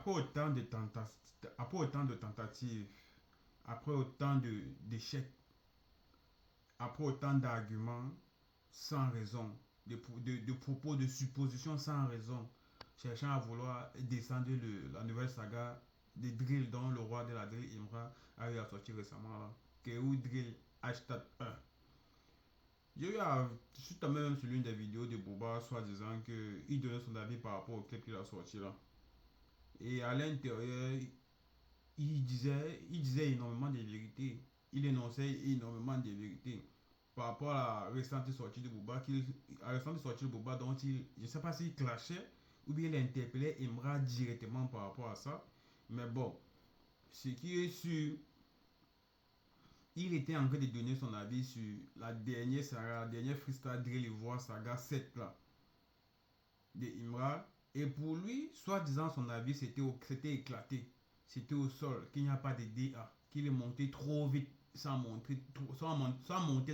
après autant de tentatives, après autant d'échecs, après autant d'arguments sans raison, de propos, de suppositions sans raison, cherchant à vouloir descendre la nouvelle saga des drills dont le roi de la drill Imra a eu à sortir récemment là. Keou Drill hashtag 1. Je suis tombé même sur l'une des vidéos de Booba, soi-disant qu'il donnait son avis par rapport au clip qu'il a sorti là. Et à l'intérieur, il disait énormément de vérités. Il énonçait énormément de vérités par rapport à la récente sortie de Booba, dont je ne sais pas s'il clashait ou bien il interpellait Imra directement par rapport à ça. Mais bon, ce qui est sûr, il était en train de donner son avis sur la dernière saga, la dernière freestyle drill ivoire saga 7 là, de Imra. Et pour lui, soi-disant son avis, c'était éclaté. C'était au sol, qu'il n'y a pas de DA, qu'il est monté trop vite sans monter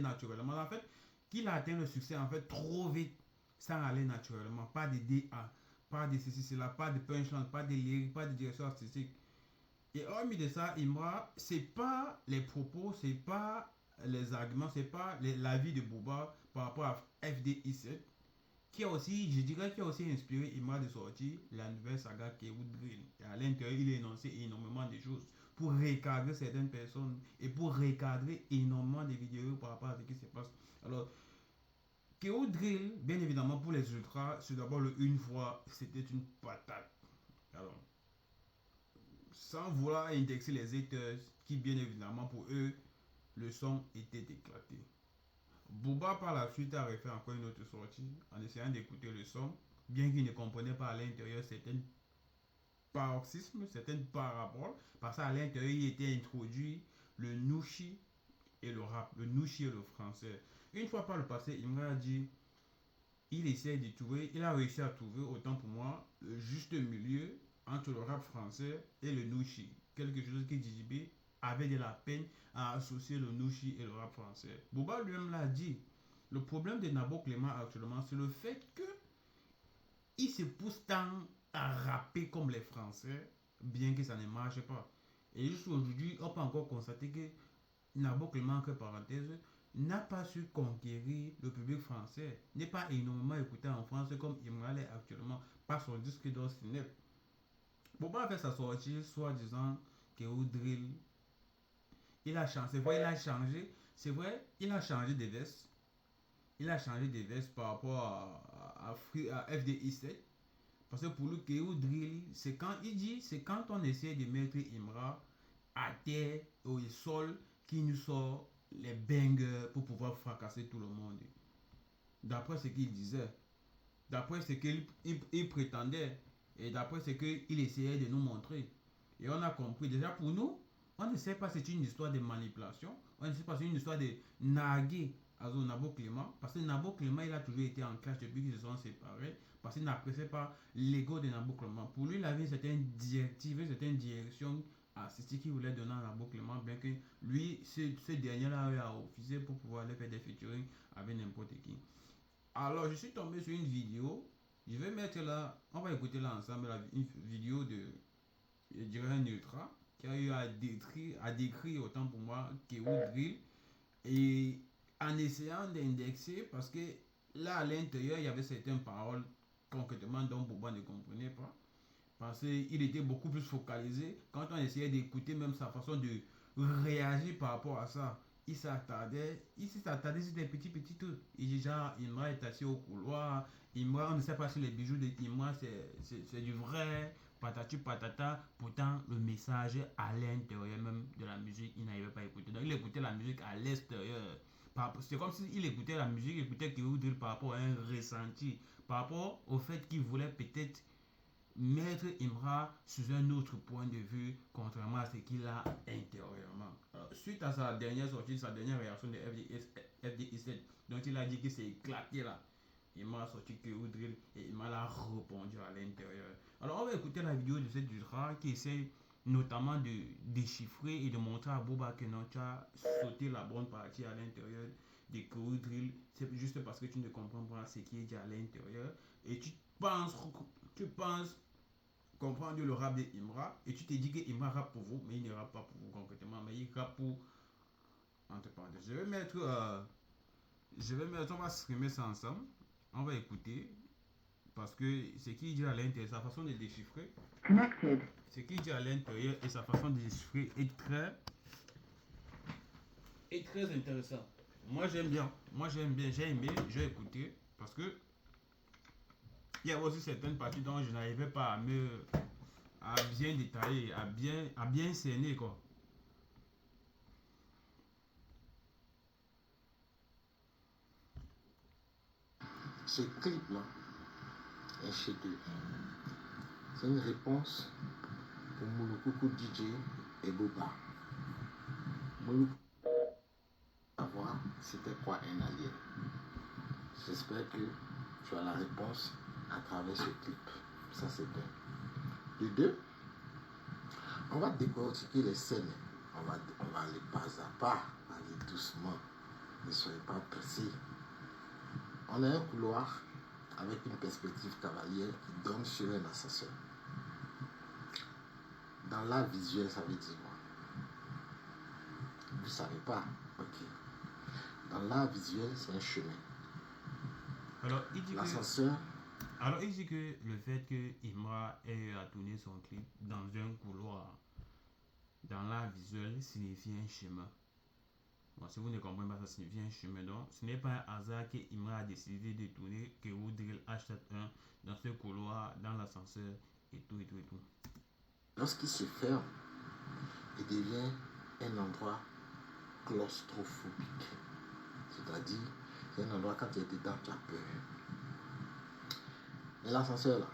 naturellement. En fait, qu'il a atteint le succès en fait trop vite sans aller naturellement. Pas de DA, pas de ceci, cela, pas de punchline, pas de lyrique, pas de direction artistique. Et hormis de ça, Imra, c'est pas les propos, c'est pas les arguments, c'est pas l'avis de Booba par rapport à FDI7 qui a aussi, je dirais, qui a aussi inspiré Imra de sortir la nouvelle saga Kewood Drill. Et à l'intérieur, il a énoncé énormément de choses pour recadrer certaines personnes et pour recadrer énormément de vidéos par rapport à ce qui se passe. Alors, Kewood Drill, bien évidemment, pour les ultras, c'est d'abord le une fois, c'était une patate. Alors, sans vouloir indexer les haters, qui bien évidemment pour eux, le son était éclaté. Booba par la suite a refait encore une autre sortie en essayant d'écouter le son, bien qu'il ne comprenait pas à l'intérieur certaines paroxysmes, certaines paraboles, parce qu'à l'intérieur il était introduit le nouchi et le rap, le nouchi et le français. Une fois par le passé, il m'a dit, il essaie de trouver, il a réussi à trouver, autant pour moi, le juste milieu entre le rap français et le nouchi. Quelque chose qui JB avait de la peine à associer le nouchi et le rap français. Booba lui-même l'a dit. Le problème de Nabo Clément actuellement, c'est le fait que il se pousse tant à rapper comme les Français, bien que ça ne marche pas. Et jusqu'à aujourd'hui, on peut encore constater que Nabo Clément, entre parenthèses, n'a pas su conquérir le public français, n'est pas énormément écouté en France comme Imra l'est actuellement par son disque d'or Snap. Boba a fait sa sortie, soi-disant, que au drill, il a changé, c'est vrai, il a changé, c'est vrai, il a changé de veste, il a changé de veste par rapport à FDI7, parce que pour lui, Keo Drill, c'est quand il dit, c'est quand on essaie de mettre Imra à terre, au sol, qui nous sort les bangers pour pouvoir fracasser tout le monde. D'après ce qu'il disait, d'après ce qu'il prétendait, et d'après ce qu'il essayait de nous montrer. Et on a compris, déjà pour nous, on ne sait pas si c'est une histoire de manipulation, on ne sait pas si c'est une histoire de narguer à Nabo Clément, parce que Nabo Clément, il a toujours été en clash depuis qu'ils se sont séparés, parce qu'il n'appréciait pas l'ego de Nabo Clément. Pour lui, il avait une certaine directive, une certaine direction artistique qu'il voulait donner à Nabo Clément, bien que lui, ce dernier-là a refusé pour pouvoir aller faire des featuring avec n'importe qui. Alors, je suis tombé sur une vidéo. Je vais mettre là, on va écouter là ensemble une vidéo de, je dirais, un ultra qui a eu à décrire autant pour moi Kewood Drill. Et en essayant d'indexer, parce que là à l'intérieur, il y avait certaines paroles concrètement dont Boba ne comprenait pas. Parce qu'il était beaucoup plus focalisé. Quand on essayait d'écouter même sa façon de réagir par rapport à ça, il s'attardait sur des petits trucs. Il dit genre, Imra est assis au couloir, Imra, on ne sait pas si les bijoux de Imra c'est du vrai, patati patata. Pourtant, le message à l'intérieur même de la musique, il n'arrivait pas à écouter. Donc, il écoutait la musique à l'extérieur. C'est comme s'il écoutait la musique, il écoutait Kewudrill par rapport à un ressenti, par rapport au fait qu'il voulait peut-être mettre Imra sous un autre point de vue, contrairement à ce qu'il a intérieurement. Alors, suite à sa dernière sortie, sa dernière réaction de FDI7, dont il a dit qu'il s'est éclaté là, il m'a sorti que Drill et il m'a répondu à l'intérieur. Alors, on va écouter la vidéo de cette ultra qui essaie notamment de déchiffrer et de montrer à Boba que non, tu as sauté la bonne partie à l'intérieur des Drill. C'est juste parce que tu ne comprends pas ce qui est dit à l'intérieur et tu penses comprends le rap de Imra et tu te dis que Imra rappe pour vous, mais il ne rappe pas pour vous concrètement, mais il rappe pour entre parenthèses. On va streamer ça ensemble, on va écouter parce que ce qu'il dit à l'intérieur, sa façon de déchiffrer, Connected. ce qu'il dit à l'intérieur et sa façon de déchiffrer est très intéressant. Moi j'aime bien, j'ai aimé, j'ai écouté parce que il y a aussi certaines parties dont je n'arrivais pas à bien détailler, à bien cerner quoi. Ce clip-là est chez eux. C'est une réponse pour Mouloukoukou DJ et Boba. Mouloukoukou, savoir c'était quoi un alien. J'espère que tu as la réponse à travers ce clip. Ça c'est bien. De deux, on va décortiquer les scènes. On va aller pas à pas, aller doucement. Ne soyez pas pressés. On a un couloir avec une perspective cavalière qui donne sur un ascenseur. Dans l'art visuel, ça veut dire quoi? Vous ne savez pas? Ok. Dans l'art visuel, c'est un chemin. Alors l'ascenseur. Il dit que le fait que Imra ait à tourner son clip dans un couloir, dans l'art visuel, signifie un chemin. Bon, si vous ne comprenez pas, ça signifie un chemin. Donc, ce n'est pas un hasard que Imra a décidé de tourner Kewo Drill H71 dans ce couloir, dans l'ascenseur et tout. Lorsqu'il se ferme, il devient un endroit claustrophobique. C'est-à-dire, c'est un endroit quand tu es dedans, tu as peur. Mais l'ascenseur là,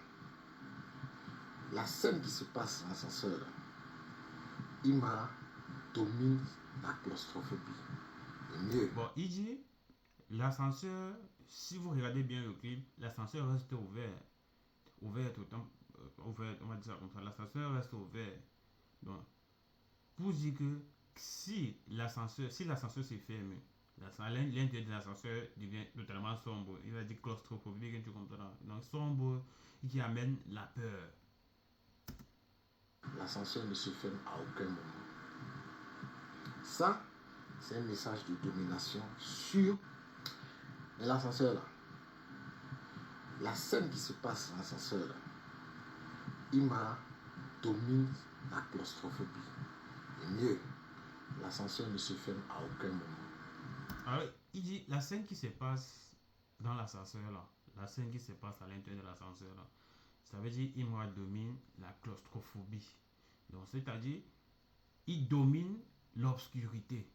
la scène qui se passe dans l'ascenseur là, Imra domine la claustrophobie. Et mieux. Bon, il dit, l'ascenseur, si vous regardez bien le clip, l'ascenseur reste ouvert. Ouvert autant. Ouvert, on va dire ça comme ça. L'ascenseur reste ouvert. Donc, pour dire que si l'ascenseur s'est fermé, l'intérieur de l'ascenseur devient totalement sombre. Il a dit claustrophobie, quelque chose comme ça. Donc, sombre qui amène la peur. L'ascenseur ne se ferme à aucun moment. Ça, c'est un message de domination sur l'ascenseur là. La scène qui se passe dans l'ascenseur là, Imra domine la claustrophobie. Et mieux, l'ascenseur ne se ferme à aucun moment. Alors, il dit la scène qui se passe dans l'ascenseur là, la scène qui se passe à l'intérieur de l'ascenseur là, ça veut dire Imra domine la claustrophobie. Donc, c'est-à-dire, il domine l'obscurité.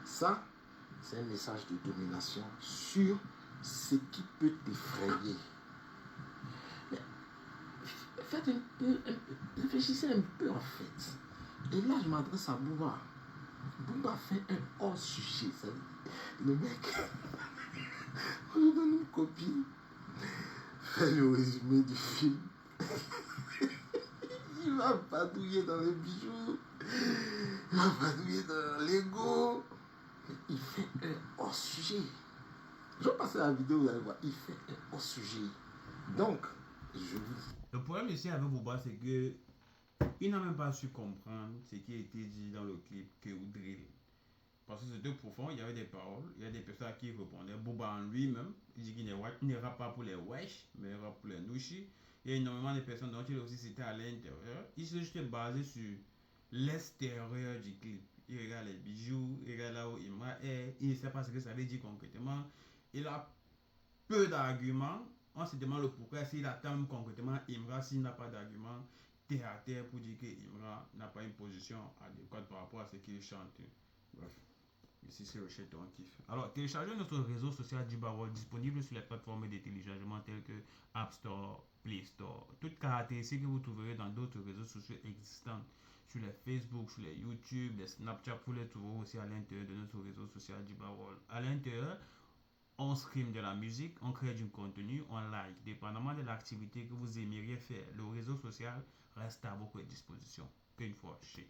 Ça, c'est un message de domination sur ce qui peut t'effrayer. Faites un peu, réfléchissez un peu en fait. Et là, je m'adresse à Bouba. Bouba fait un hors-sujet. Le mec, on lui donne une copie, fait le résumé du film. Il va badouiller dans les bijoux, il va badouiller dans Lego. Il fait un hors-sujet. Je vais passer la vidéo, vous allez voir. Il fait un hors-sujet. Donc, je vous dis. Le problème ici avec Booba, c'est que il n'a même pas su comprendre ce qui a été dit dans le clip que Drill. Parce que c'était profond, il y avait des paroles, il y a des personnes qui répondaient. Booba en lui-même, il dit qu'il ne rappe pas pour les wesh, mais il rappe pour les nushi. Il y a énormément de personnes dont il a aussi cité à l'intérieur. Il s'est juste basé sur l'extérieur du clip. Il regarde les bijoux, il regarde là où Imra est, il ne sait pas ce que ça veut dire concrètement. Il a peu d'arguments. On se demande le pourquoi, s'il attend concrètement Imra, s'il n'a pas d'arguments terre à terre pour dire que Imra n'a pas une position adéquate par rapport à ce qu'il chante. Bref. Ici, c'est Rocher ton kiff. Alors, téléchargez notre réseau social Djibarol disponible sur les plateformes de téléchargement telles que App Store, Play Store. Toutes caractéristiques que vous trouverez dans d'autres réseaux sociaux existants sur les Facebook, sur les YouTube, les Snapchat, vous les trouverez aussi à l'intérieur de notre réseau social Djibarol. À l'intérieur, on stream de la musique, on crée du contenu, on like. Dépendamment de l'activité que vous aimeriez faire, le réseau social reste à votre disposition. Qu'une fois, chez